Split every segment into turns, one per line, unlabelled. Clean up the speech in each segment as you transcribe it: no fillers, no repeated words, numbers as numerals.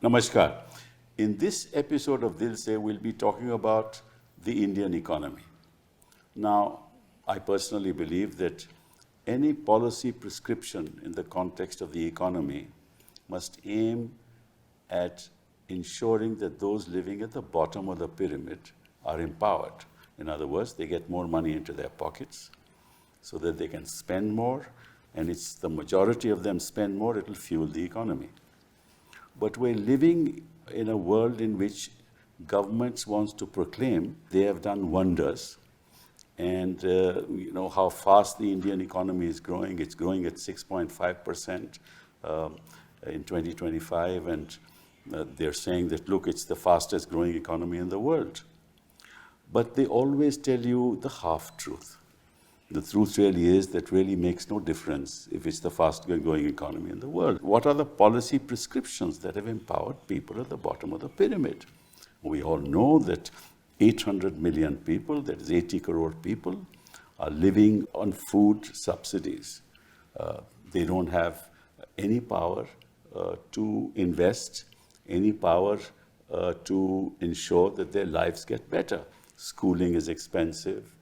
Namaskar. In this episode of Dil Se, we'll be talking about the Indian economy. Now, I personally believe that any policy prescription in the context of the economy must aim at ensuring that those living at the bottom of the pyramid are empowered. In other words, they get more money into their pockets so that they can spend more, and it's the majority of them spend more, it will fuel the economy. But we're living in a world in which governments want to proclaim they have done wonders. And you know how fast the Indian economy is growing. It's growing at 6.5% in 2025. And they're saying that, look, it's the fastest growing economy in the world. But they always tell you the half-truth. The truth really is that really makes no difference if it's the fastest growing economy in the world. What are the policy prescriptions that have empowered people at the bottom of the pyramid? We all know that 800 million people, that is 80 crore people, are living on food subsidies. They don't have any power to invest, any power to ensure that their lives get better. Schooling is expensive.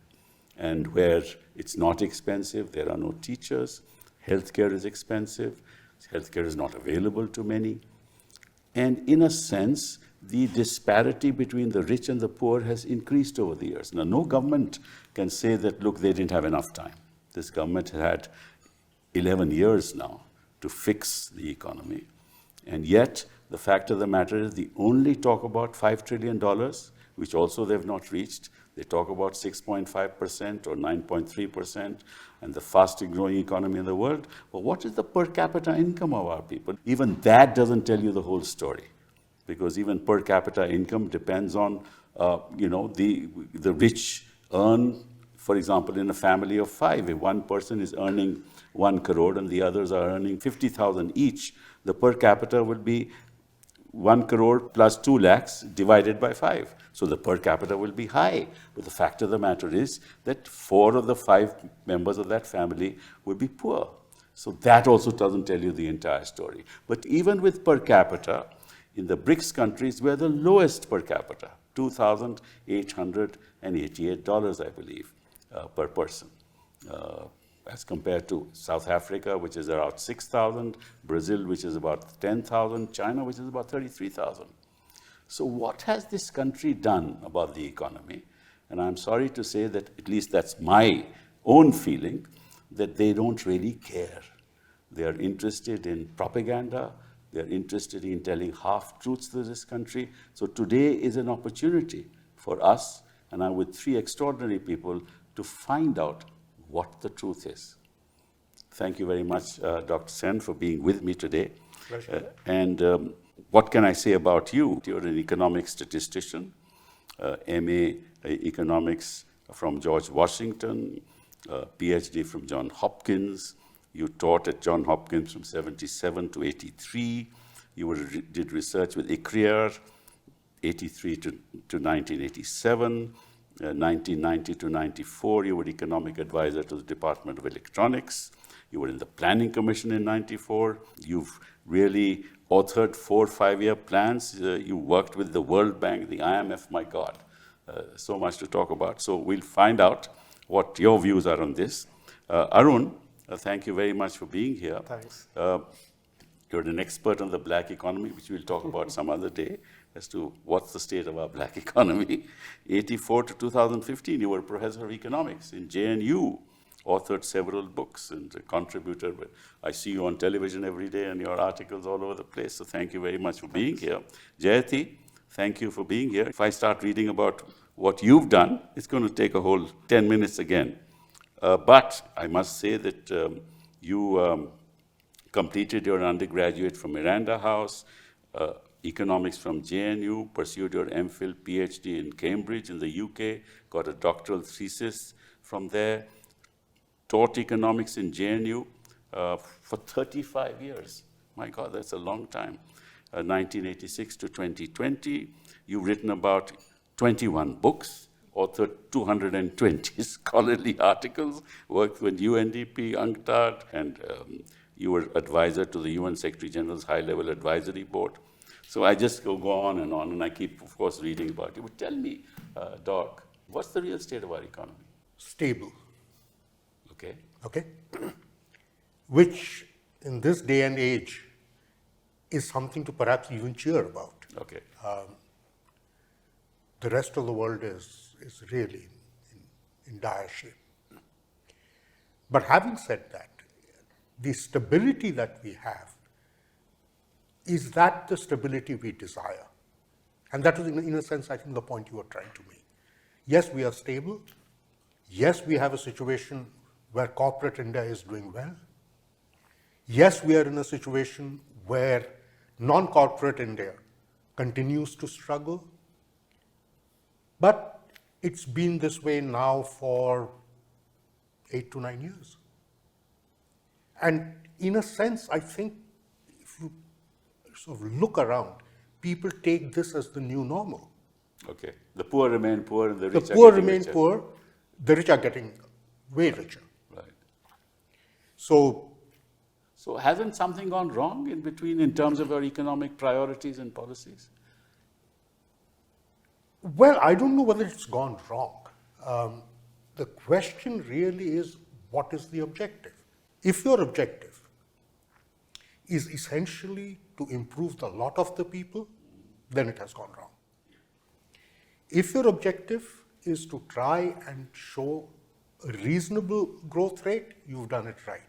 And where it's not expensive, there are no teachers. Healthcare is expensive. Healthcare is not available to many. And in a sense, the disparity between the rich and the poor has increased over the years. Now, no government can say that, look, they didn't have enough time. This government had 11 years now to fix the economy. And yet, the fact of the matter is they only talk about $5 trillion, which also they've not reached. They talk about 6.5% or 9.3% and the fastest growing economy in the world. But what is the per capita income of our people? Even that doesn't tell you the whole story, because even per capita income depends on, the rich earn, for example, in a family of 5. If one person is earning 1 crore and the others are earning 50,000 each, the per capita will be 1 crore plus 2 lakhs divided by 5. So the per capita will be high. But the fact of the matter is that 4 of the 5 members of that family will be poor. So that also doesn't tell you the entire story. But even with per capita, in the BRICS countries, we're the lowest per capita, $2,888, I believe, per person. As compared to South Africa, which is around 6,000, Brazil, which is about 10,000, China, which is about 33,000. So what has this country done about the economy? And I'm sorry to say that, at least that's my own feeling, that they don't really care. They are interested in propaganda. They're interested in telling half-truths to this country. So today is an opportunity for us, and I'm with 3 extraordinary people, to find out what the truth is. Thank you very much, Dr. Sen, for being with me today.
Pleasure.
And what can I say about you? You're an economic statistician, MA Economics from George Washington, PhD from Johns Hopkins. You taught at Johns Hopkins from 77 to 83. You did research with ICRIER, 83 to 1987. 1990 to 94, you were economic advisor to the Department of Electronics. You were in the Planning Commission in 94. You've really authored 4 5-year plans. You worked with the World Bank, the IMF, my God. So much to talk about. So we'll find out what your views are on this. Arun, thank you very much for being here.
Thanks.
You're an expert on the black economy, which we'll talk about some other day, as to what's the state of our black economy. 84 to 2015, you were a professor of economics in JNU, authored several books and a contributor. But I see you on television every day and your articles all over the place, so thank you very much for being here. Jayati, thank you for being here. If I start reading about what you've done, it's going to take a whole 10 minutes again. But I must say that you completed your undergraduate from Miranda House, economics from JNU, pursued your MPhil PhD in Cambridge in the UK, got a doctoral thesis from there, taught economics in JNU for 35 years. My God, that's a long time. 1986 to 2020. You've written about 21 books, authored 220 scholarly articles, worked with UNDP, UNCTAD, and you were advisor to the UN Secretary General's High-Level Advisory Board. So I just go on, and I keep, of course, reading about it. But tell me, Doc, what's the real state of our economy?
Stable.
Okay.
Okay? Which, in this day and age, is something to perhaps even cheer about.
Okay.
The rest of the world is really in dire shape. But having said that, the stability that we have, is that the stability we desire? And that was, in a sense, I think the point you were trying to make. Yes, we are stable. Yes, we have a situation where corporate India is doing well. Yes, we are in a situation where non-corporate India continues to struggle. But it's been this way now for 8 to 9 years. And in a sense, I think if you sort of look around, people take this as the new normal.
Okay. The poor remain poor and the rich
The poor
are getting
remain
richer.
poor, the rich are getting way richer.
Right.
So
hasn't something gone wrong in between in terms of our economic priorities and policies?
well, I don't know whether it's gone wrong. The question really is, what is the objective? If your objective is essentially to improve the lot of the people, then it has gone wrong. If your objective is to try and show a reasonable growth rate, you've done it right.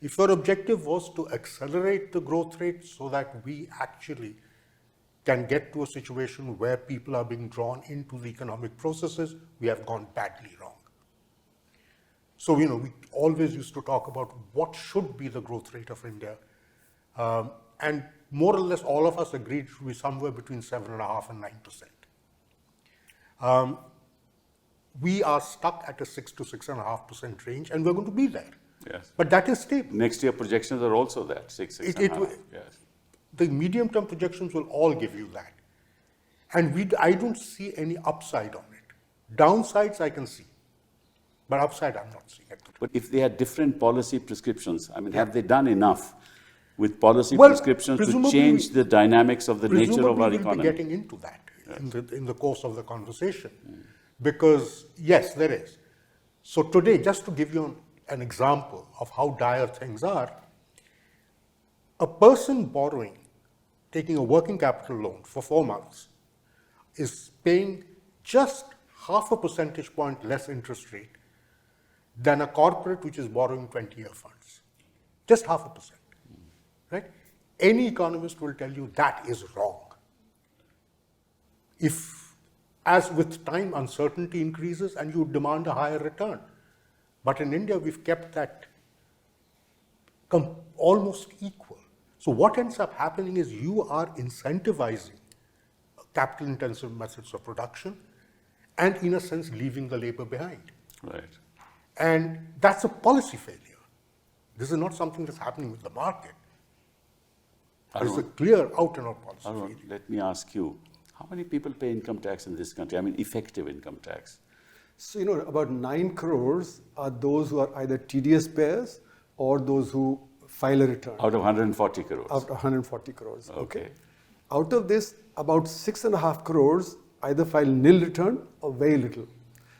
If your objective was to accelerate the growth rate so that we actually can get to a situation where people are being drawn into the economic processes, we have gone badly wrong. So, we always used to talk about what should be the growth rate of India. And more or less all of us agreed it should be somewhere between 7.5% and 9%. We are stuck at a 6 to 6.5% range, and we're going to be there.
Yes.
But that is stable.
Next year projections are also that, 6.5. Yes.
The medium-term projections will all give you that. And I don't see any upside on it. Downsides I can see, but upside I'm not seeing it.
But if they had different policy prescriptions, I mean, have they done enough with policy
Well,
prescriptions to
presumably
change the dynamics of the nature of our
We'll
economy?
be getting into that in the course of the conversation. Because, yes, there is. So today, just to give you an example of how dire things are, a person borrowing, taking a working capital loan for 4 months, is paying just 0.5 percentage point less interest rate than a corporate which is borrowing 20-year funds. Just 0.5%, right? Any economist will tell you that is wrong. If, as with time, uncertainty increases and you demand a higher return. But in India, we've kept that almost equal. So what ends up happening is you are incentivizing capital-intensive methods of production and, in a sense, leaving the labor behind.
Right.
And that's a policy failure. This is not something that's happening with the market. It's a clear out-and-out policy failure.
Let me ask you, how many people pay income tax in this country? I mean, effective income tax.
So, about 9 crores are those who are either TDS payers or those who file a return.
Out of 140 crores?
Out of 140 crores.
Okay.
Out of this, about 6.5 crores either file nil return or very little.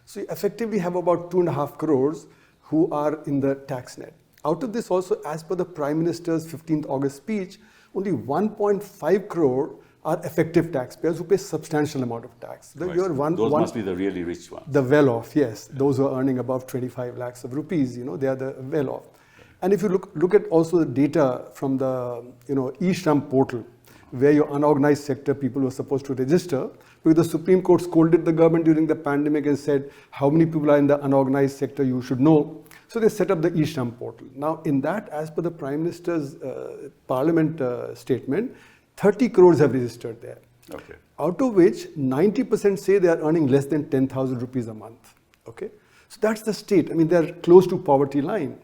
So you effectively have about 2.5 crores who are in the tax net. Out of this also, as per the Prime Minister's 15th August speech, only 1.5 crore are effective taxpayers who pay substantial amount of tax.
Right. Those must be the really rich ones.
The well-off, yes. Yeah. Those who are earning above 25 lakhs of rupees, they are the well-off. And if you look at also the data from the e-Shram portal, where your unorganized sector people were supposed to register, because the Supreme Court scolded the government during the pandemic and said how many people are in the unorganized sector you should know. So they set up the e-Shram portal. Now in that, as per the Prime Minister's Parliament statement, 30 crores have registered there.
Okay.
Out of which 90% say they are earning less than 10,000 rupees a month. Okay, so that's the state. I mean, they're close to poverty line.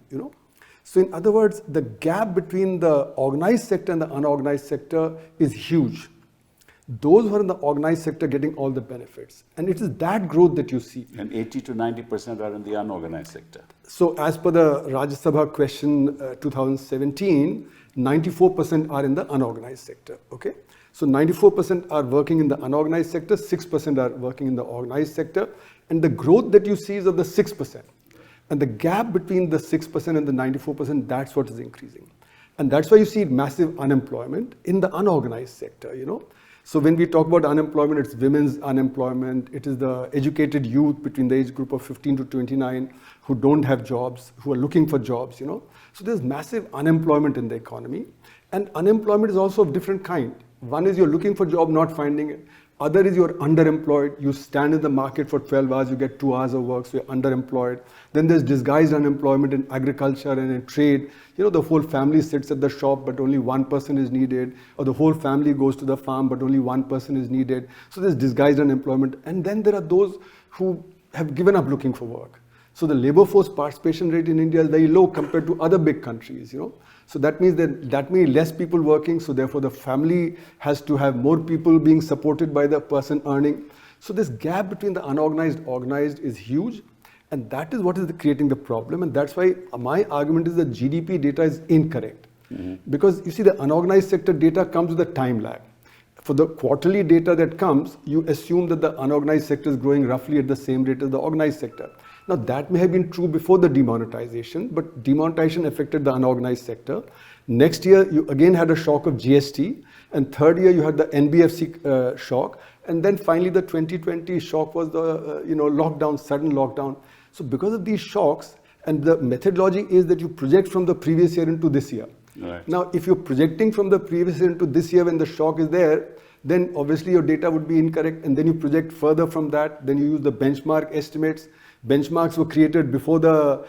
So in other words, the gap between the organized sector and the unorganized sector is huge. Those who are in the organized sector getting all the benefits. And it is that growth that you see.
And 80 to 90% are in the unorganized sector.
So as per the Rajya Sabha question 2017, 94% are in the unorganized sector. Okay. So 94% are working in the unorganized sector, 6% are working in the organized sector, and the growth that you see is of the 6%. And the gap between the 6% and the 94%, that's what is increasing. And that's why you see massive unemployment in the unorganized sector, So when we talk about unemployment, it's women's unemployment, it is the educated youth between the age group of 15 to 29 who don't have jobs, who are looking for jobs, So there's massive unemployment in the economy. And unemployment is also of different kind. One is you're looking for a job, not finding it. Other is you're underemployed. You stand in the market for 12 hours, you get 2 hours of work, so you're underemployed. Then there's disguised unemployment in agriculture and in trade. The whole family sits at the shop, but only one person is needed. Or the whole family goes to the farm, but only one person is needed. So there's disguised unemployment. And then there are those who have given up looking for work. So the labor force participation rate in India is very low compared to other big countries, So that means that means less people working, so therefore the family has to have more people being supported by the person earning. So this gap between the unorganized and organized is huge, and that is what is creating the problem. And that's why my argument is that GDP data is incorrect. Because you see, the unorganized sector data comes with a time lag. For the quarterly data that comes, you assume that the unorganized sector is growing roughly at the same rate as the organized sector. Now that may have been true before the demonetization, but demonetization affected the unorganized sector. Next year, you again had a shock of GST, and third year you had the NBFC shock, and then finally the 2020 shock was the lockdown, sudden lockdown. So because of these shocks, and the methodology is that you project from the previous year into this year.
Right.
Now, if you're projecting from the previous year into this year when the shock is there, then obviously your data would be incorrect, and then you project further from that, then you use the benchmark estimates. Benchmarks were created before the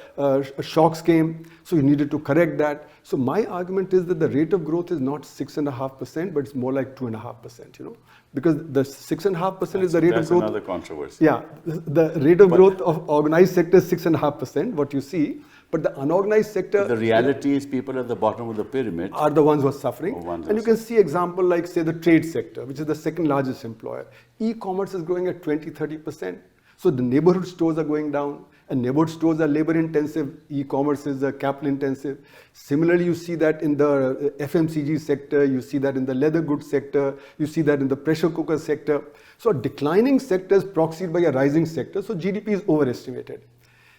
shocks came, so you needed to correct that. So my argument is that the rate of growth is not 6.5%, but it's more like 2.5%, because the 6.5% is the rate of growth.
That's another controversy.
Yeah, the rate of growth of organized sector is 6.5%, what you see. But the unorganized sector...
The reality is people at the bottom of the pyramid
are the ones who are suffering. And you can see example like, say, the trade sector, which is the second largest employer. E-commerce is growing at 20-30%. So the neighborhood stores are going down, and neighborhood stores are labor intensive, e-commerce is capital intensive. Similarly, you see that in the FMCG sector, you see that in the leather goods sector, you see that in the pressure cooker sector. So a declining sector is proxied by a rising sector, so GDP is overestimated.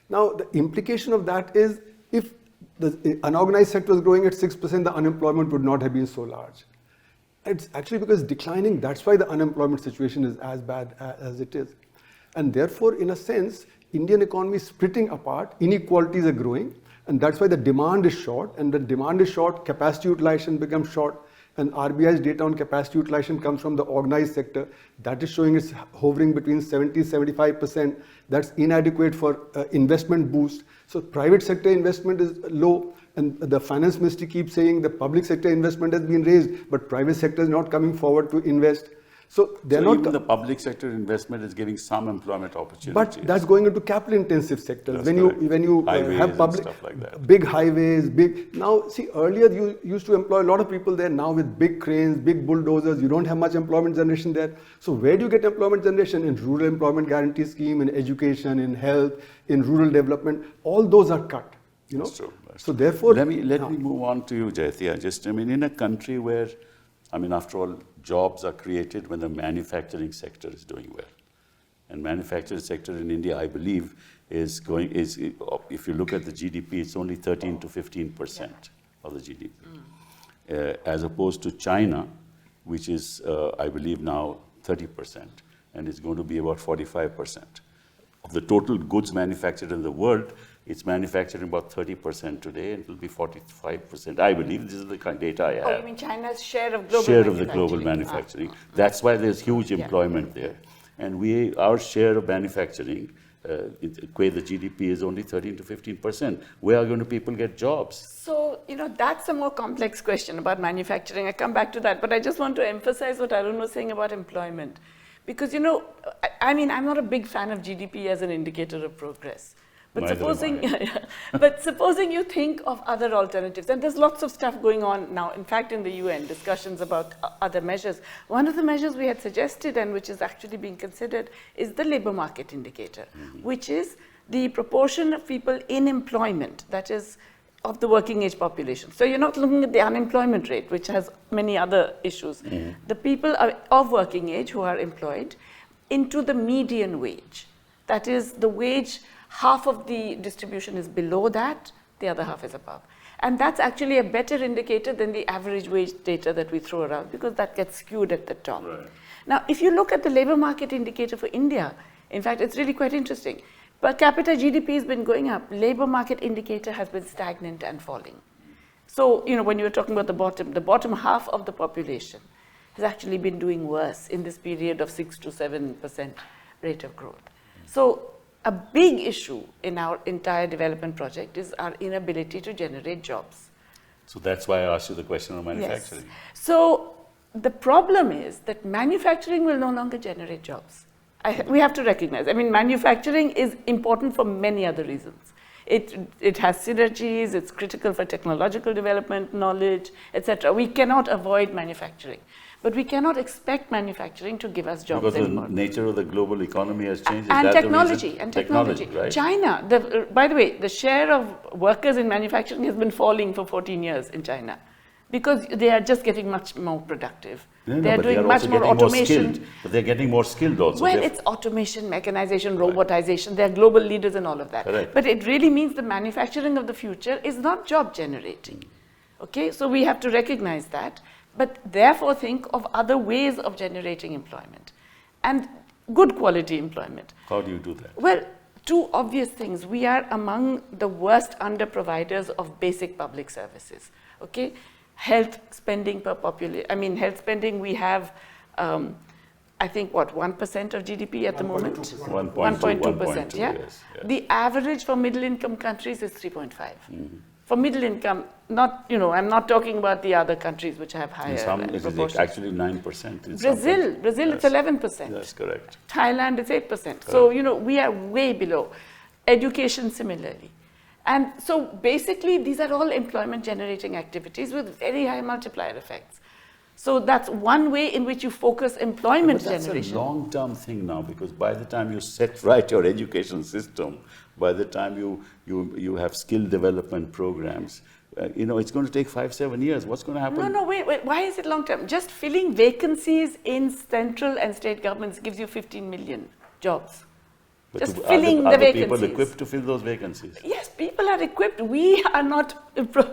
Now, the implication of that is if the unorganized sector was growing at 6%, the unemployment would not have been so large. It's actually because declining, that's why the unemployment situation is as bad as it is. And therefore, in a sense, Indian economy is splitting apart, inequalities are growing, and that's why the demand is short, and the demand is short, capacity utilization becomes short, and RBI's data on capacity utilization comes from the organized sector. That is showing it's hovering between 70-75%. That's inadequate for investment boost. So private sector investment is low, and the finance ministry keeps saying the public sector investment has been raised, but private sector is not coming forward to invest. So they're not.
Even the public sector investment is giving some employment opportunities.
But that's going into capital intensive sectors.
That's
when you have public,
stuff like that.
Big highways, now see, earlier you used to employ a lot of people there. Now with big cranes, big bulldozers, you don't have much employment generation there. So where do you get employment generation? In rural employment guarantee scheme, in education, in health, in rural development. All those are cut.
That's true.
So therefore,
let me move on to you, Jayathiya. In a country where, after all, jobs are created when the manufacturing sector is doing well. And manufacturing sector in India, I believe, if you look at the GDP, it's only 13 to 15% of the GDP. As opposed to China, which is, I believe now 30%, and it's going to be about 45%. Of the total goods manufactured in the world, it's manufacturing about 30% today, and it will be 45%. I believe this is the kind of data I have.
Oh, you mean China's share of global manufacturing?
Share of the global manufacturing. That's why there's huge employment there. And our share of manufacturing, where the GDP is only 13 to 15%. Where are going to people get jobs?
So, that's a more complex question about manufacturing. I come back to that, but I just want to emphasize what Arun was saying about employment. Because, I'm not a big fan of GDP as an indicator of progress. But supposing you think of other alternatives, and there's lots of stuff going on now, in fact, in the UN, discussions about other measures. One of the measures we had suggested, and which is actually being considered, is the labor market indicator, which is the proportion of people in employment, that is, of the working age population. So you're not looking at the unemployment rate, which has many other issues. The people of working age who are employed into the median wage. That is the wage, half of the distribution is below that, the other half is above. And that's actually a better indicator than the average wage data that we throw around, because that gets skewed at the top.
Right.
Now, if you look at the labor market indicator for India, in fact, it's really quite interesting. Per capita GDP has been going up. Labor market indicator has been stagnant and falling. So, when you were talking about the bottom half of the population has actually been doing worse in this period of 6 to 7% rate of growth. So, a big issue in our entire development project is our inability to generate jobs.
So that's why I asked you the question on manufacturing.
Yes. So, the problem is that manufacturing will no longer generate jobs. We have to recognize, manufacturing is important for many other reasons. It has synergies, it's critical for technological development, knowledge, etc. We cannot avoid manufacturing, but we cannot expect manufacturing to give us jobs
Because
anymore.
the nature of the global economy has changed. Is
And
that
technology,
the reason? Right?
China, by the way, the share of workers in manufacturing has been falling for 14 years in China, because they are just getting much more productive. They are doing much more automation.
But they're getting more skilled also.
Well, it's automation, mechanization, robotization. They're global leaders in all of that.
Correct.
But it really means the manufacturing of the future is not job generating. Okay, so we have to recognize that, but therefore think of other ways of generating employment and good quality employment.
How do you do that?
Well, two obvious things. We are among the worst under providers of basic public services. Okay. Health spending per population. Health spending, we have, I think, 1% of GDP at the moment? 1.2%, yeah?
Yes.
The average for middle-income countries is 3.5. For middle income, I'm not talking about the other countries which have higher
It
proportions.
is actually 9%. In
Brazil, it's 11%.
That's correct.
Thailand, it's 8%. So, we are way below. Education, similarly. And so basically, these are all employment generating activities with very high multiplier effects. So that's one way in which you focus employment generation.
That's a long-term thing now, because by the time you set right your education system, by the time you have skill development programs, it's going to take 5-7 years. What's going to happen?
No, wait. Why is it long-term? Just filling vacancies in central and state governments gives you 15 million jobs.
But
Just filling the vacancies.
Are people equipped to fill those vacancies?
Yes, people are equipped. We are not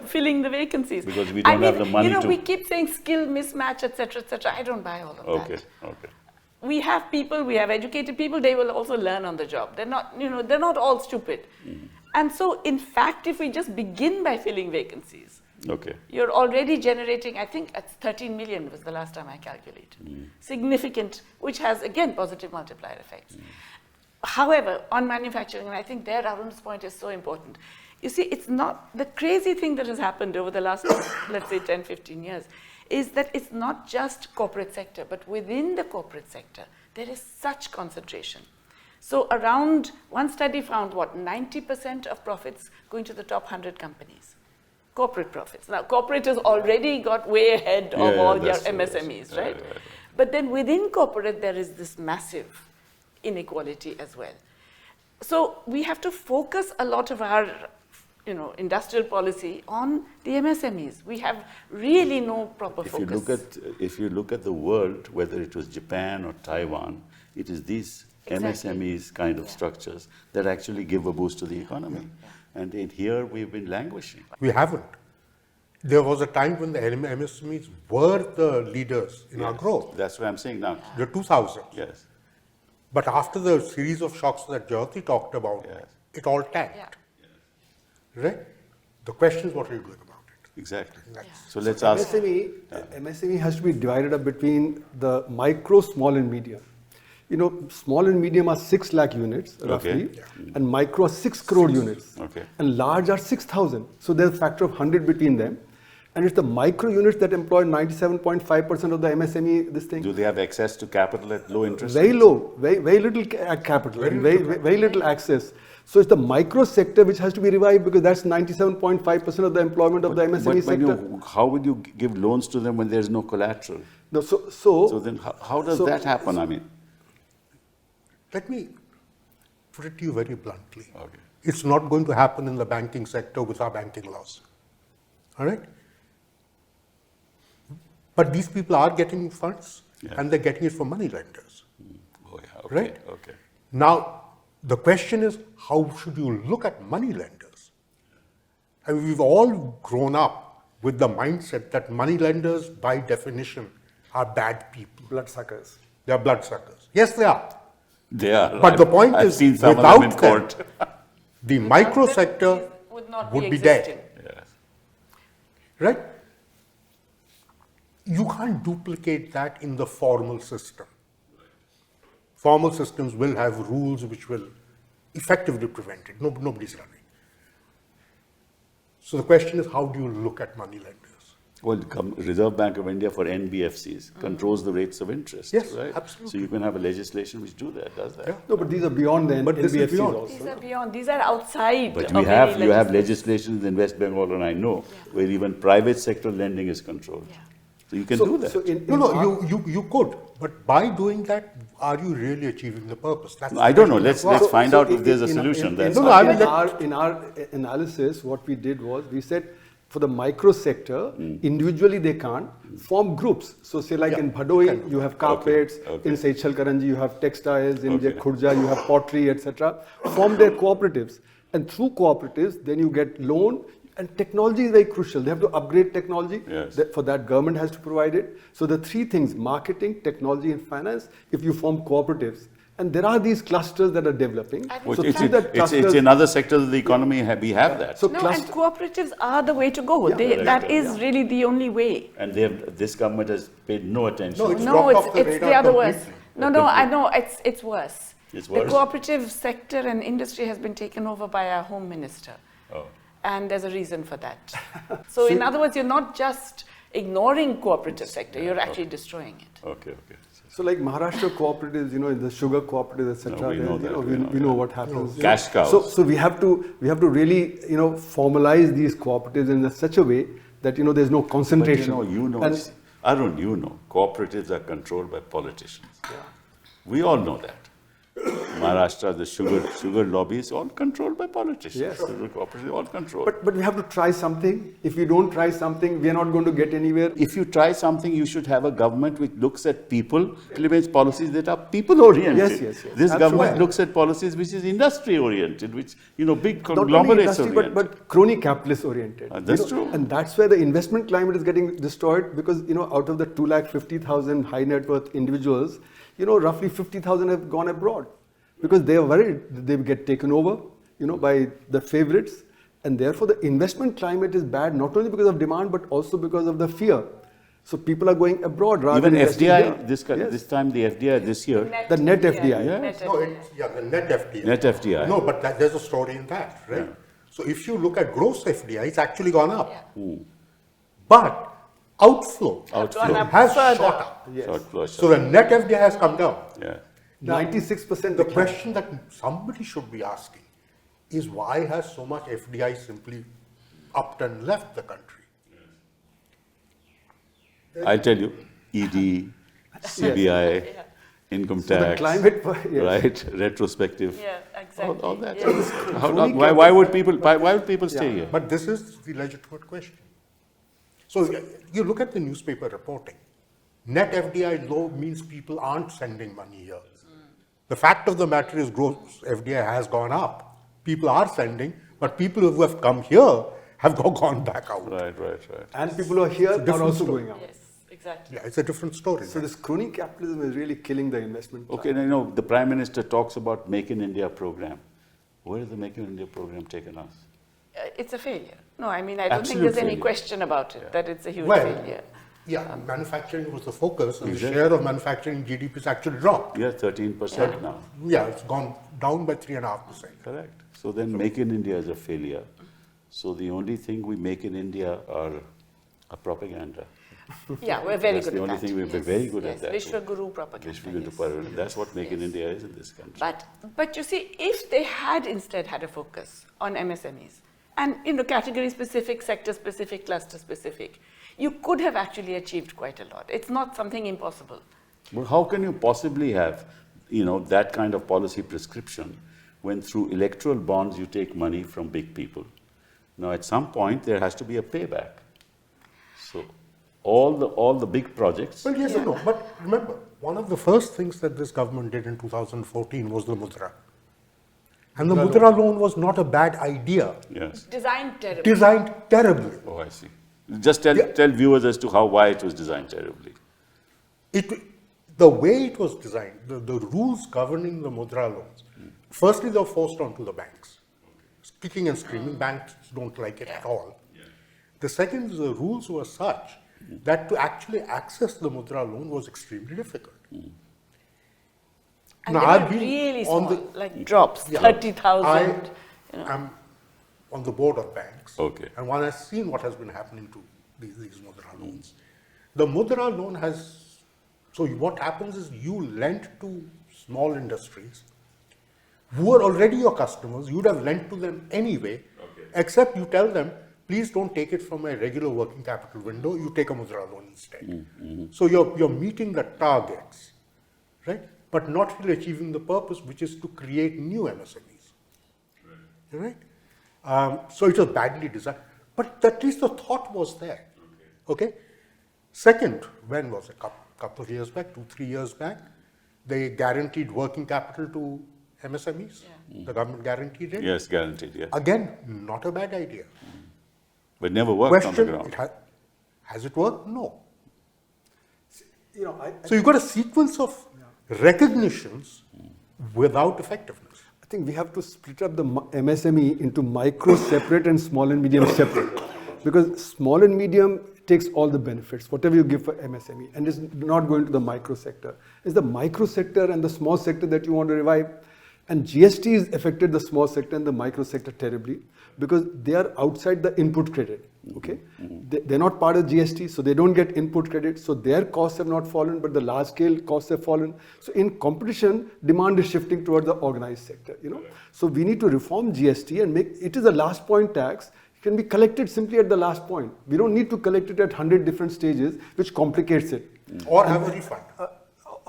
filling the vacancies.
Because we don't have the money to...
we keep saying skill mismatch, etc., etc. I don't buy all of that.
Okay.
We have people, we have educated people, they will also learn on the job. They're not, they're not all stupid. And so, in fact, if we just begin by filling vacancies, you're already generating, I think, 13 million was the last time I calculated. Significant, which has, again, positive multiplier effects. However, on manufacturing, and I think there Arun's point is so important. You see, it's not, the crazy thing that has happened over the last, let's say 10, 15 years, is that it's not just corporate sector, but within the corporate sector, there is such concentration. So around, one study found 90% of profits going to the top 100 companies. Corporate profits. Now, corporate has already got way ahead of all your MSMEs, right? But then within corporate, there is this massive inequality as well. So we have to focus a lot of our industrial policy on the MSMEs. We have really no proper focus.
If you look at the world, whether it was Japan or Taiwan, it is these MSMEs kind of structures that actually give a boost to the economy. And in here we've been languishing.
We haven't. There was a time when the MSMEs were the leaders in our growth.
That's what I'm saying now.
The 2000s.
Yes.
But after the series of shocks that Jyoti talked about, it all tanked. Right? The question is, what are you doing about it?
Exactly. So let's ask.
MSME has to be divided up between the micro, small and medium. Small and medium are 6 lakh units roughly, and micro are 6 crore units, and large are 6,000. So there's a factor of 100 between them. And it's the micro units that employ 97.5% of the MSME, this thing.
Do they have access to capital at low interest?
Very low, very little capital, and very little access. So it's the micro sector which has to be revived, because that's 97.5% of the employment of the MSME sector.
How would you give loans to them when there's no collateral?
No,
so then how does that happen?
Let me put it to you very bluntly. It's not going to happen in the banking sector with our banking laws. All right? But these people are getting funds, and they're getting it from money lenders.
Oh, yeah. Okay.
Right?
Okay.
Now, the question is, how should you look at money lenders? And we've all grown up with the mindset that money lenders, by definition, are bad people.
Bloodsuckers.
They are bloodsuckers. Yes, they are.
They are.
But the point
I've
is,
seen some
without
of them in
them,
court.
the micro sector would be dead.
Yes.
Right? You can't duplicate that in the formal system. Formal systems will have rules which will effectively prevent it. Nobody's running. So the question is, how do you look at money lenders?
Well, the Reserve Bank of India for NBFCs controls the rates of interest.
Yes,
right?
absolutely.
So you can have a legislation which does that.
Yeah.
No, but these are beyond the
But this is
NBFCs
beyond.
also.
These are beyond, these are outside
But
of
you have
any
legislation in West Bengal, and I know, where even private sector lending is controlled.
Yeah.
So you can do that.
So in
No,
our-
you could. But by doing that, are you really achieving the purpose? That's
I
the
don't know.
question.
Let's find
So
out if there's a solution.
In,
That's
No, no,
all.
I mean,
in our analysis, what we did was we said for the micro sector,
Hmm.
individually they can't form groups. So say like
Yeah,
in
you
Bhadoi,
can.
you have carpets,
Okay.
in Seychelles Karanji, you have textiles, in
Okay.
Khurja, you have pottery, etc. Form their cooperatives. And through cooperatives, then you get loan. And technology is very crucial. They have to upgrade technology.
Yes.
For that, government has to provide it. So the three things, marketing, technology, and finance, if you form cooperatives. And there are these clusters that are developing.
Which
So
it's,
through that
it's
clusters-
in other sectors of the economy, we have that.
So
No,
cluster-
and cooperatives are the way to go.
Yeah,
They,
right,
that
right,
is really the only way.
And this government has paid no attention.
No, it's
No,
dropped
it's,
off the
it's the
radar
other worse.
completely.
No, I know, it's worse.
It's
The
worse?
cooperative sector and industry has been taken over by our home minister.
Oh.
And there's a reason for that. So in other words, you're not just ignoring cooperative sector, you're actually destroying it.
Okay.
So like Maharashtra cooperatives, in the sugar cooperatives, etc.
No, we know that,
We know what happens.
Cash cows.
So we have to really formalize these cooperatives in such a way that there's no
But
concentration. And-
Arun, cooperatives are controlled by politicians. We all know that. Maharashtra, the sugar lobby is all controlled by politicians.
Yes.
The cooperatives all controlled.
But we have to try something. If we don't try something, we are not going to get anywhere.
If you try something, you should have a government which looks at people, implements policies that are people-oriented.
Yes.
This
Absolutely.
government looks at policies which is industry-oriented, which, big
Not only
conglomerates
industry,
oriented.
but crony capitalist oriented.
That's true.
And that's where the investment climate is getting destroyed because, out of the 250,000 high net worth individuals, roughly 50,000 have gone abroad because they are worried that they will get taken over, by the favorites. And therefore the investment climate is bad, not only because of demand, but also because of the fear. So people are going abroad rather
Even
than investing
FDI,
here.
this time the FDI this year,
The net FDI.
Yeah.
Net
No,
FDI.
the net FDI.
net FDI.
No, but there's a story in that, right? So if you look at gross FDI, it's actually gone up.
Yeah.
But outflow
Gone up
has
further.
shot up.
Yes.
Short flush.
So the net FDI has come down.
Yeah.
96%
The question that somebody should be asking is why has so much FDI simply upped and left the country?
I'll tell you, ED, CBI, income
So the
tax,
climate, yes.
right, retrospective,
Yeah, exactly.
all that.
Yeah.
Why would people stay here?
But this is the legitimate question. So you look at the newspaper reporting. Net FDI low means people aren't sending money here. The fact of the matter is gross FDI has gone up. People are sending, but people who have come here have gone back out.
Right.
And people who are here are
different
also
story.
going out.
Yes, exactly.
Yeah, it's a different story.
So this crony capitalism is really killing the investment.
Okay, now the Prime Minister talks about Make in India program. Where has the Make in India program taken us?
It's a failure. No, I mean, I don't think
Absolute
there's any
failure.
question about it, that it's a huge
Well,
failure.
yeah, manufacturing was the focus, and
Exactly.
the share of manufacturing in GDP has actually dropped.
We are 13% now.
Yeah, it's gone down by 3.5%.
Correct. So then Make in India is a failure. So the only thing we make in India are a propaganda.
Yeah, we're very
That's
good
the
at
only
that.
thing we're very good at that.
Vishwaguru propaganda. yes.
That's what Make in
Yes.
India is in this country.
But you see, if they had instead had a focus on MSMEs and category specific, sector specific, cluster specific, you could have actually achieved quite a lot. It's not something impossible.
But how can you possibly have, that kind of policy prescription when through electoral bonds you take money from big people. Now, at some point, there has to be a payback. So, all the big projects.
Well, yes and no. But remember, one of the first things that this government did in 2014 was the Mudra. And the Mudra loan was not a bad idea.
Yes.
Designed terribly.
Designed terribly.
Oh, I see. Just tell viewers as to why it was designed terribly.
The way it was designed, the rules governing the Mudra loans, firstly, they were forced onto the banks. Kicking and screaming, banks don't like it at all. The second is the rules were such that to actually access the Mudra loan was extremely difficult.
And
Now,
they
I've
were
been
really
on
small,
the-
like drops, 30,000.
I'm on the board of banks.
Okay.
And one has seen what has been happening to these Mudra loans. The Mudra loan has, so what happens is you lend to small industries who are already your customers, you would have lent to them anyway, except you tell them, please don't take it from a regular working capital window, you take a Mudra loan instead. So you're meeting the targets, right? But not really achieving the purpose, which is to create new MSMEs. Right? So it was badly designed, but at least the thought was there. Okay. Second, when was it? Couple of years back, 2-3 years back, they guaranteed working capital to MSMEs. The government guaranteed it.
Yes, guaranteed, yeah.
Again, not a bad idea.
But never worked on the
Question:
ground.
has it worked? No. So you've
I
got a sequence of recognitions without effectiveness.
think we have to split up the MSME into micro separate and small and medium separate. Because small and medium takes all the benefits, whatever you give for MSME, and it's not going to the micro sector. It's the micro sector and the small sector that you want to revive. And GST has affected the small sector and the micro sector terribly because they are outside the input credit. Okay, they're not part of GST, so they don't get input credit. So their costs have not fallen, but the large scale costs have fallen. So in competition, demand is shifting towards the organized sector. So we need to reform GST and make it is a last point tax. It can be collected simply at the last point. We don't need to collect it at 100 different stages, which complicates it.
Or have a refund.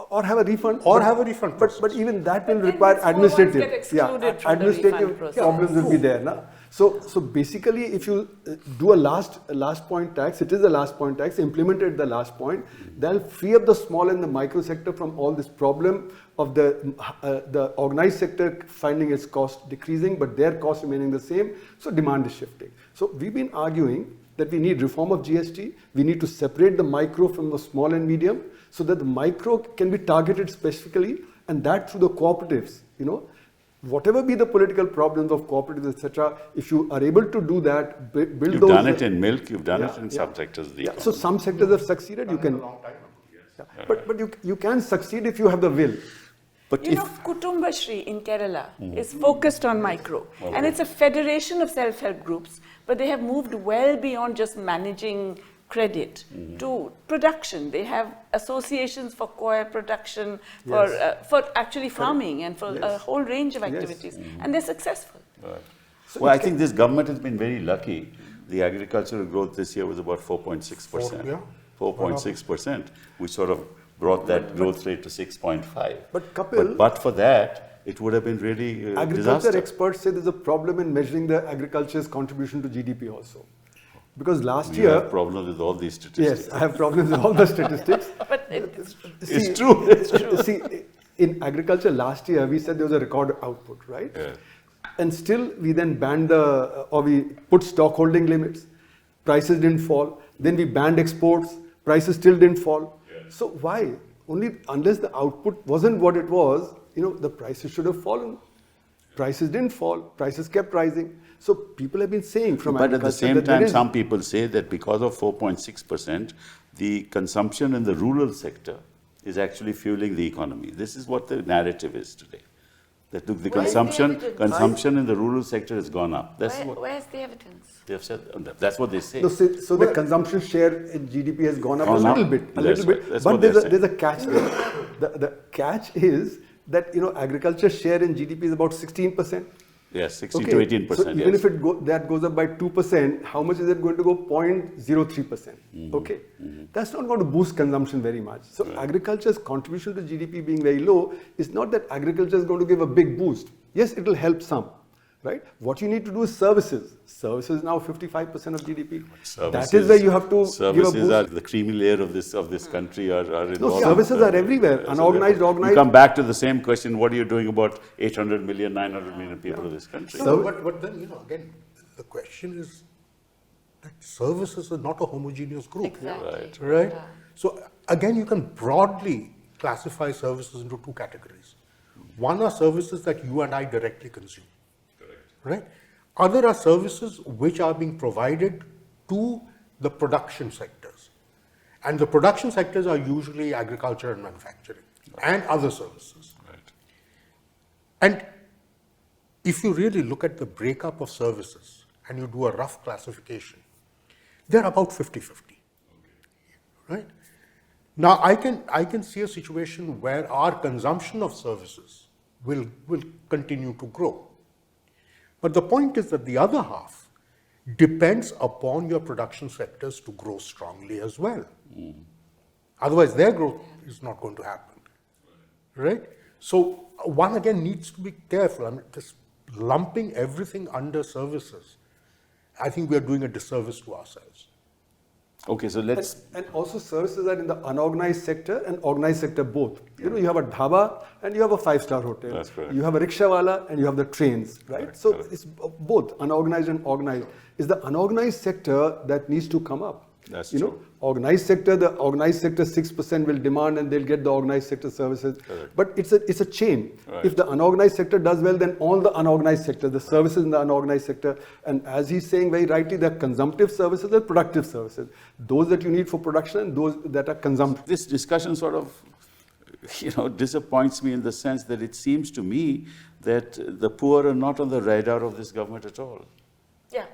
Or have a refund.
Or have a refund
But
process.
even that will
But then
require
the small ones get
administrative.
excluded from the
Administrative
refund process.
problems will be there. Na? So basically, if you do a last point tax, it is a last point tax, implemented at the last point, that'll free up the small and the micro sector from all this problem of the organized sector finding its cost decreasing, but their cost remaining the same. So demand is shifting. So we've been arguing that we need reform of GST. We need to separate the micro from the small and medium so that the micro can be targeted specifically, and that through the cooperatives. Whatever be the political problems of cooperatives, etc., if you are able to do that, build those.
You've done it in milk, you've done it in some sectors of the economy.
So some sectors have succeeded. You can, but you can succeed if you have the will.
But
Kutumbashri in Kerala is focused on micro, and it's a federation of self-help groups, but they have moved well beyond just managing credit to production. They have associations for coir production, for actually farming, and for a whole range of activities, and they're successful.
Right. Well, I think this government has been very lucky. The agricultural growth this year was about 4.6%. 4.6%, which sort of brought that growth rate to 6.5.
But Kapil,
but for that, it would have been really
agriculture
disaster.
experts say there's a problem in measuring the agriculture's contribution to GDP also. Because last
You
year,
have problems with all these statistics.
yes, I have problems with all the statistics.
But it's
It's true.
It's true.
See, in agriculture last year, we said there was a record output, right?
Yeah.
And still, we then banned we put stock holding limits. Prices didn't fall. Then we banned exports. Prices still didn't fall. So why? Only unless the output wasn't what it was, the prices should have fallen. Prices didn't fall. Prices kept rising. So people have been saying from
But at the
agriculture
same
that there
time,
is-
some people say that because of 4.6%, the consumption in the rural sector is actually fueling the economy. This is what the narrative is today. That look, the
Where's the evidence?
consumption in the rural sector has gone up. That's what
Where's the evidence?
they have said. That's what they say.
So the consumption share in GDP has gone up a
Gone up.
little bit,
That's right. That's
But
what they're
there's a catch there. The catch is that agriculture share in GDP is about 16%.
Yes, 16 to 18%.
So even if that goes up by 2%, how much is it going to go? 0.03%. Okay, that's not going to boost consumption very much. So agriculture's contribution to GDP being very low is not that agriculture is going to give a big boost. Yes, it will help some, right? What you need to do is services. Services now 55% of GDP. That is where you have to give a
services
boost.
are the creamy layer of this country. Are in
No,
all
services
of
are everywhere. Unorganized,
therefore,
organized.
You come back to the same question: what are you doing about 800 million, 900 million people of this country?
No, but then, again, the question is that services are not a homogeneous group.
Exactly.
Right? So again, you can broadly classify services into two categories. One are services that you and I directly consume. Right? Other are services which are being provided to the production sectors. And the production sectors are usually agriculture and manufacturing and other services.
Right.
And if you really look at the breakup of services and you do a rough classification, they're about 50-50. Right? Now, I can see a situation where our consumption of services will continue to grow. But the point is that the other half depends upon your production sectors to grow strongly as well. Otherwise, their growth is not going to happen. Right? So one again needs to be careful. I mean, just lumping everything under services, I think we are doing a disservice to ourselves.
Okay, so let's.
And also services are in the unorganized sector and organized sector both. You have a dhaba and you have a 5-star hotel.
That's correct.
You have a rickshawala and you have the trains, right?
Correct,
So
correct.
it's both unorganized and organized. It's the unorganized sector that needs to come up.
That's
you know,
true.
organized sector, the organized sector 6% will demand and they'll get the organized sector services.
Correct.
But it's a chain.
Right.
If the unorganized sector does well, then all the unorganized sector, the services in the unorganized sector, and as he's saying very rightly, there are consumptive services and productive services. Those that you need for production and those that are consumptive.
This discussion sort of, disappoints me in the sense that it seems to me that the poor are not on the radar of this government at all.
Yeah.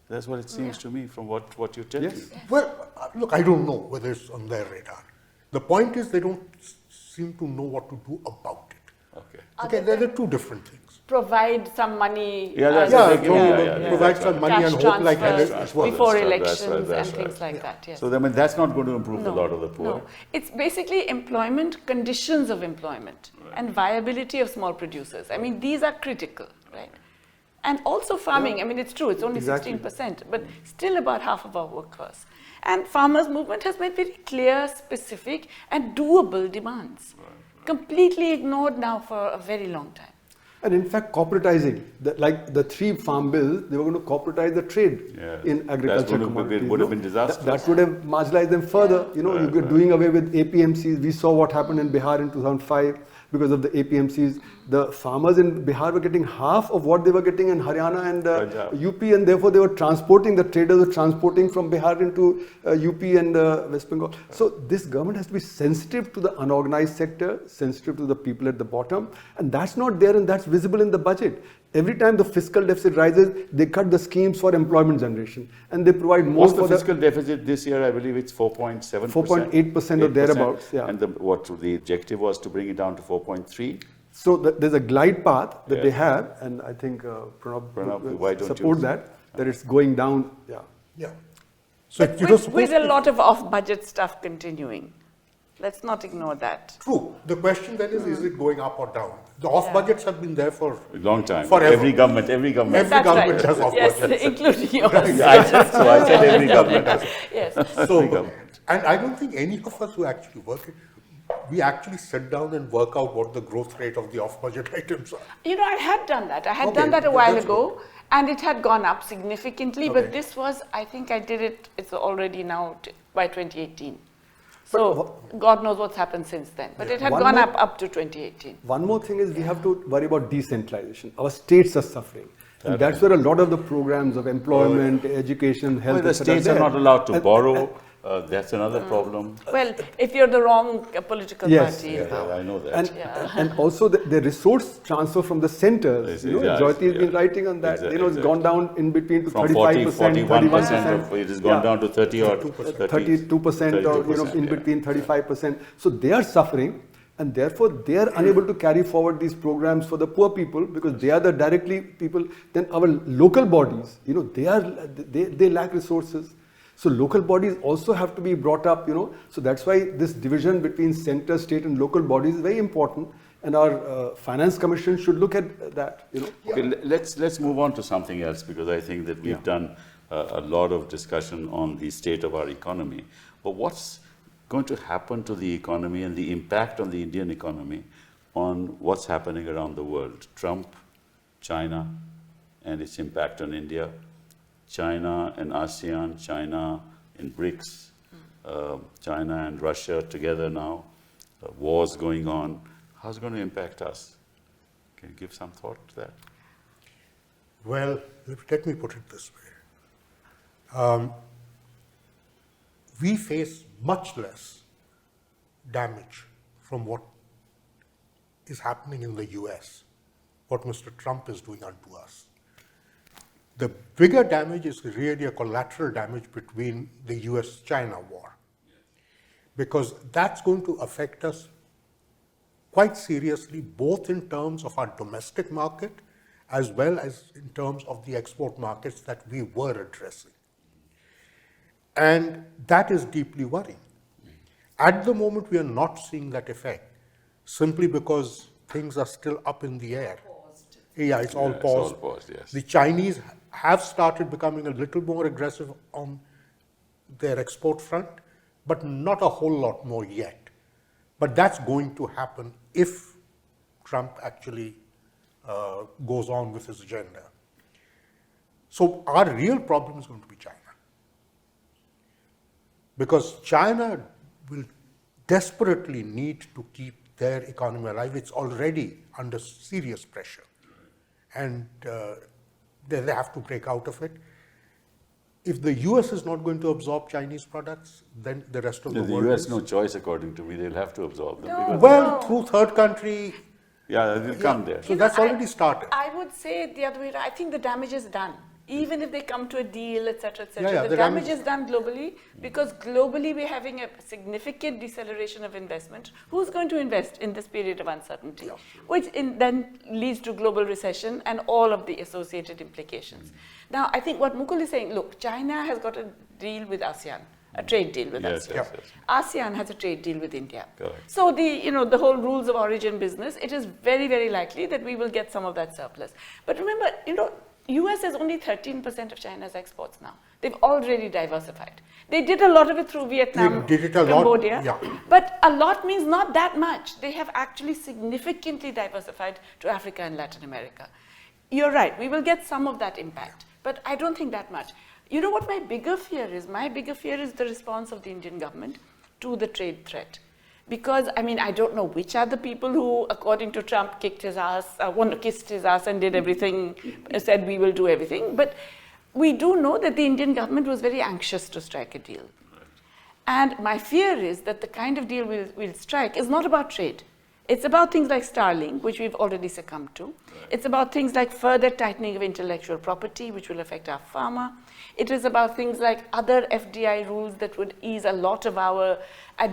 That's what it seems to me from what you tell
Yes.
me.
Well, look, I don't know whether it's on their radar. The point is they don't seem to know what to do about it.
Okay.
Okay, they're two different things.
Provide some money.
Yeah, that's
Yeah,
what they give you.
provide
that's
some
right.
money
Cash
and hope like
transfers
hell
transfers.
before
That's right,
elections
that's
and
right.
things like that. Yes.
So that's not going to improve the lot of the poor.
No, it's basically employment, conditions of employment, and viability of small producers. I mean, these are critical, right? And also farming. I mean, it's true, it's only
Exactly.
16%, but still about half of our workforce. And farmers' movement has made very clear, specific, and doable demands. Completely ignored now for a very long time.
And in fact, corporatizing, like the 3 farm bills, they were going to corporatize the trade
Yes.
in agriculture commodities.
would have been disastrous.
That would have marginalized them further.
Right,
You're doing away with APMCs. We saw what happened in Bihar in 2005 because of the APMCs. The farmers in Bihar were getting half of what they were getting in Haryana and
Punjab.
UP, and therefore they were transporting, the traders were transporting from Bihar into UP and West Bengal. So this government has to be sensitive to the unorganized sector, sensitive to the people at the bottom, and that's not there and that's visible in the budget. Every time the fiscal deficit rises, they cut the schemes for employment generation and they provide more
What's the
for
fiscal deficit this year? I believe it's 4.7%.
4.8% or thereabouts, yeah.
And the objective was to bring it down to 4.3.
So there's a glide path that
Yeah.
they have, and I think Pranav
why
would
don't
support
you-
that it's going down. Yeah.
Yeah. So
But
it was
with
supposed
a
to-
lot of off-budget stuff continuing. Let's not ignore that.
True. The question then is it going up or down? The off budgets have been there for
A long time.
Forever.
Every government.
Every
That's
government
right.
has off
Yes,
budgets.
including yours.
So I said every government has.
Yes.
So,
government.
and I don't think any of us who actually work it, we actually sit down and work out what the growth rate of the off-budget items are.
I had done that. I had
Okay,
done that a while
that's
ago, and it had gone up significantly.
Okay.
But this was, I think I did it, it's already now by 2018. So God knows what's happened since then. But it had
One
gone
more-
up to 2018.
One more thing is we have to worry about decentralization. Our states are suffering. And that's where a lot of the programs of employment, education, health,
Well, the
etc.
states are not allowed to borrow. That's another problem.
Well, if you're the wrong political
Yes.
party in power.
I know that.
And,
Yeah.
and also the resource transfer from the centers.
Yes,
Jyoti has been writing on that.
Exactly,
It's gone down in between to
From
35%,
41% of it has gone
Yeah.
down to 30 or
32% or
32%,
in
yeah.
between 35%. So they are suffering, and therefore they are unable to carry forward these programs for the poor people because they are the directly people. Then our local bodies, they lack resources. So local bodies also have to be brought up. So that's why this division between center, state, and local bodies is very important. and our finance commission should look at that.
Okay, let's move on to something else, because I think that we've done a lot of discussion on the state of our economy. But what's going to happen to the economy and the impact on the Indian economy on what's happening around the world? Trump, China, and its impact on India, China and ASEAN, China in BRICS, China and Russia together now, wars going on. How's it going to impact us? Can you give some thought to that?
Well, let me put it this way. We face much less damage from what is happening in the US, what Mr. Trump is doing unto us. The bigger damage is really a collateral damage between the US-China war, because that's going to affect us quite seriously, both in terms of our domestic market as well as in terms of the export markets that we were addressing. And that is deeply worrying. At the moment, we are not seeing that effect, simply because things are still up in the air.
Paused.
Yeah, it's all paused.
It's all paused, yes.
The Chinese have started becoming a little more aggressive on their export front, but not a whole lot more yet. But that's going to happen if Trump actually goes on with his agenda. So our real problem is going to be China. Because China will desperately need to keep their economy alive. It's already under serious pressure. And they have to break out of it. If the US is not going to absorb Chinese products, then the rest of the world
The US
is.
no choice, according to me. They'll have to absorb them.
No.
because-
Well, through third country.
yeah, they'll come there.
So that's already started.
I would say the other way around. I think the damage is done. Even if they come to a deal, etc., etc.,
Yeah,
the
the
damage
damage-
is done globally, because globally we're having a significant deceleration of investment. Who's going to invest in this period of uncertainty? Which then leads to global recession and all of the associated implications. Now, I think what Mukul is saying, look, China has got a deal with ASEAN, a trade deal with
Yes,
ASEAN.
yes, yes.
ASEAN has a trade deal with India.
Correct.
So the whole rules of origin business, it is very, very likely that we will get some of that surplus. But remember, US is only 13% of China's exports now. They've already diversified. They did a lot of it through Vietnam,
They did it a lot,
Cambodia.
yeah.
But a lot means not that much. They have actually significantly diversified to Africa and Latin America. You're right, we will get some of that impact, but I don't think that much. You know what my bigger fear is? My bigger fear is the response of the Indian government to the trade threat. Because, I don't know which are the people who, according to Trump, kissed his ass and did everything, said we will do everything. But we do know that the Indian government was very anxious to strike a deal. And my fear is that the kind of deal we'll strike is not about trade. It's about things like Starlink, which we've already succumbed to. It's about things like further tightening of intellectual property, which will affect our pharma. It is about things like other FDI rules that would ease a lot of our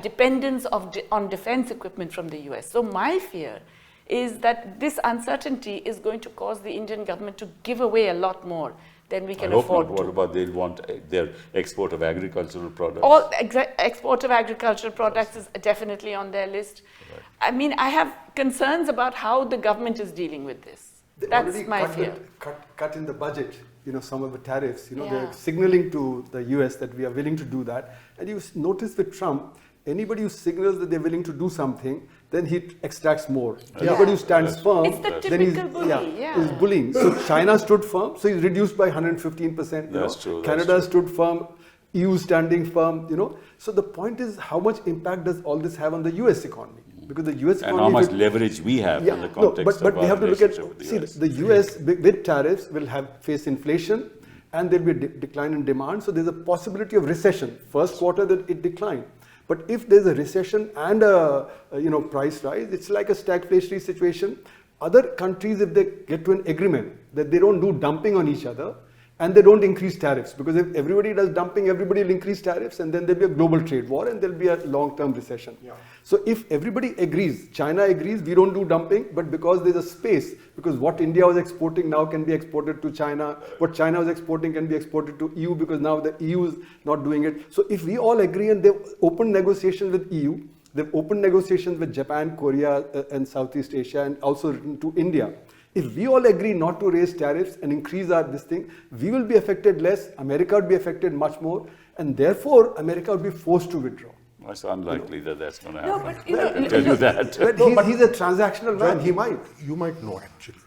dependence on defense equipment from the US. So my fear is that this uncertainty is going to cause the Indian government to give away a lot more than we can
I hope
afford
not.
to.
What about they'll want their export of agricultural products?
All export of agricultural products is definitely on their list.
Right.
I have concerns about how the government is dealing with this.
They
That's
already
my
cut
fear.
Cut in the budget, some of the tariffs.
Yeah.
They're signaling to the US that we are willing to do that. And you notice with Trump, anybody who signals that they're willing to do something, then he extracts more. Anybody who stands firm,
It's the
then he's,
typical bully, yeah.
he's bullying. So China stood firm, so he's reduced by 115%.
That's true, that's
Canada
true.
stood firm, EU standing firm. So the point is, how much impact does all this have on the US economy? Because the US
And
economy,
how much
if it-
leverage we have in the context
but
of
we
our
have to look at,
relationship with the
see,
US.
the US with tariffs will face inflation and there'll be a decline in demand. So there's a possibility of recession. First quarter that it declined. But if there's a recession and a price rise, it's like a stagflationary situation. Other countries, if they get to an agreement that they don't do dumping on each other, and they don't increase tariffs, because if everybody does dumping, everybody will increase tariffs, and then there'll be a global trade war, and there'll be a long-term recession.
Yeah.
So if everybody agrees, China agrees, we don't do dumping, but because there's a space, because what India was exporting now can be exported to China, what China was exporting can be exported to EU, because now the EU is not doing it. So if we all agree and they open negotiations with EU, They've opened negotiations with Japan, Korea, and Southeast Asia, and also written to India. If we all agree not to raise tariffs and increase this thing, we will be affected less, America would be affected much more, and therefore America would be forced to withdraw.
It's unlikely that that's going to happen.
No, but you know,
I tell you that.
But he's a transactional man, he might.
You might know actually.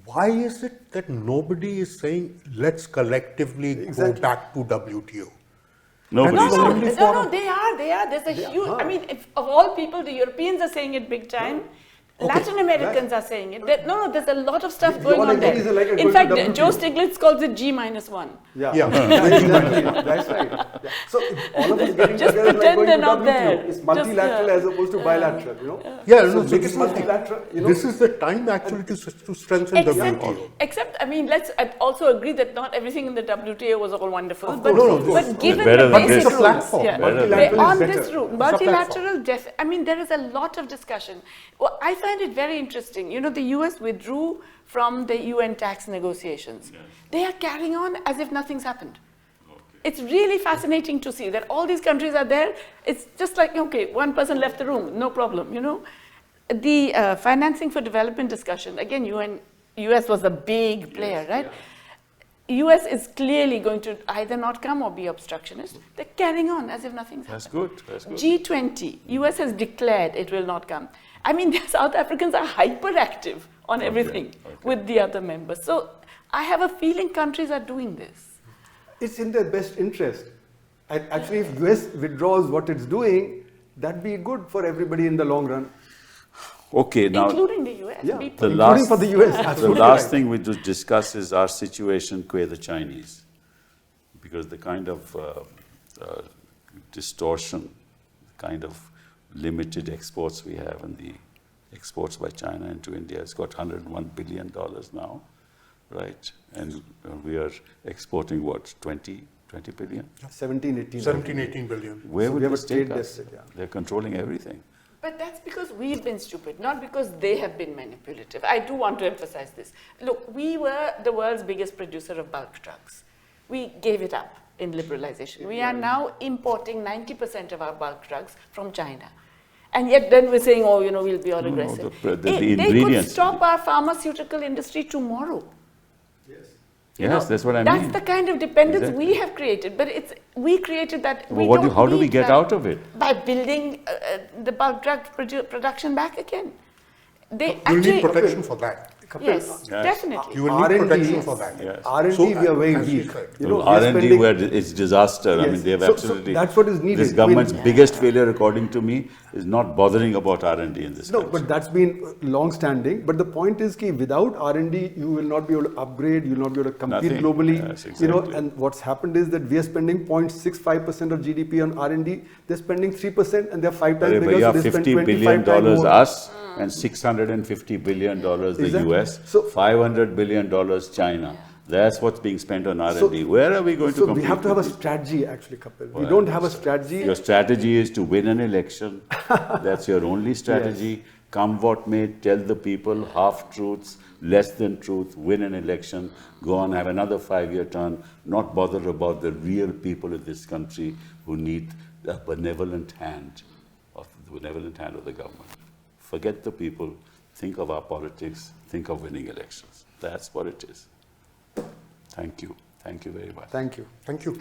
Why is it that nobody is saying, let's collectively go back to WTO?
Nobody's
That's the
saying
only
it.
forum.
They are. There's a huge, I mean, if, of all people, the Europeans are saying it big time. Latin Americans are saying it. There's a lot of stuff going
all
on
agree
there.
is like a
In
going
fact,
to WTO.
Joe Stiglitz calls it G-1.
Yeah,
Yeah.
exactly. That's right. Yeah. So all of us getting
Just
together is like
pretend
going
they're
to
not
WTO.
there.
It's multilateral as opposed to bilateral, you know?
Yeah,
So
no,
make
so
it
this is
multilateral, you know?
This is the time actually to strengthen WTO.
Except, I mean, let's also agree that not everything in the WTO was all wonderful.
Of
But,
course,
of course.
but given
Better
the
than
basic
this.
It's a
rules,
platform.
yeah,
Multilateral
on
is
this
better.
route,
It's a
multilateral, I mean, there is a lot of discussion. Well, I find it very interesting. You know, the US withdrew from the UN tax negotiations.
Yes.
They are carrying on as if nothing's happened. It's really fascinating to see that all these countries are there. It's just like, okay, one person left the room, no problem, you know. The financing for development discussion, again, US was a big player, right? US is clearly going to either not come or be obstructionist. They're carrying on as if nothing's
That's
happened.
good. That's good.
G20, US has declared it will not come. I mean, the South Africans are hyperactive on everything with the other members. So I have a feeling countries are doing this.
It's in their best interest. And actually, if US withdraws what it's doing, that'd be good for everybody in the long run.
Okay, now
Including the US.
Yeah.
Be
the
Including
last,
for the US,
the
absolutely
last
right.
thing we just discuss is our situation with the Chinese, because the kind of distortion, kind of limited exports we have, and the exports by China into India has got $101 billion now, right? And we are exporting what, 20 billion?
17, 18.
17, 18 billion.
Where
So
would
we have
this
a trade
take us?
deficit, yeah.
They're controlling everything.
But that's because we've been stupid, not because they have been manipulative. I do want to emphasize this. Look, we were the world's biggest producer of bulk drugs. We gave it up in liberalization. We are now importing 90% of our bulk drugs from China. And yet then we're saying, oh, you know, we'll be all aggressive.
the
They could
ingredients.
stop our pharmaceutical industry tomorrow. You
Yes,
know,
that's what I
That's
mean.
the kind of dependence
Exactly.
we have created. But we created that.
Well, how do we get out of it?
By building the bulk drug production back again. They
You
actually,
need protection for that.
yes, definitely.
You will need
R&D,
protection for that.
Yes.
R&D,
So,
we are very
as you
weak.
said.
You know,
Well,
we are
R&D
spending-
where it's disaster. I
Yes.
mean, they have
So
absolutely.
that's what is needed.
This government's
I mean-
biggest failure, according to me, is not bothering about R&D in this
No,
country.
but that's been long-standing. But the point is, that without R&D, you will not be able to upgrade. You will not be able to compete
Nothing.
globally.
Yes,
You know,
exactly.
and what's happened is that we are spending 0.65% of GDP on R&D. They're spending 3%, and they're 5 times
But
bigger.
yeah,
So they spend
$50 billion
25 times more.
us and $650 billion the
Exactly.
US,
So-
$500 billion China. That's what's being spent on R&D. Where are we going to
So
compete?
we have to have a
with these?
strategy, actually, Kapil. We
Well,
don't have a strategy.
Your strategy is to win an election. That's your only strategy. Come what may, tell the people half-truths, less than truth, win an election, go on, have another 5-year term, not bother about the real people in this country who need the benevolent hand of the government. Forget the people, think of our politics, think of winning elections. That's what it is. Thank you. Thank you very much.
Thank you.
Thank you.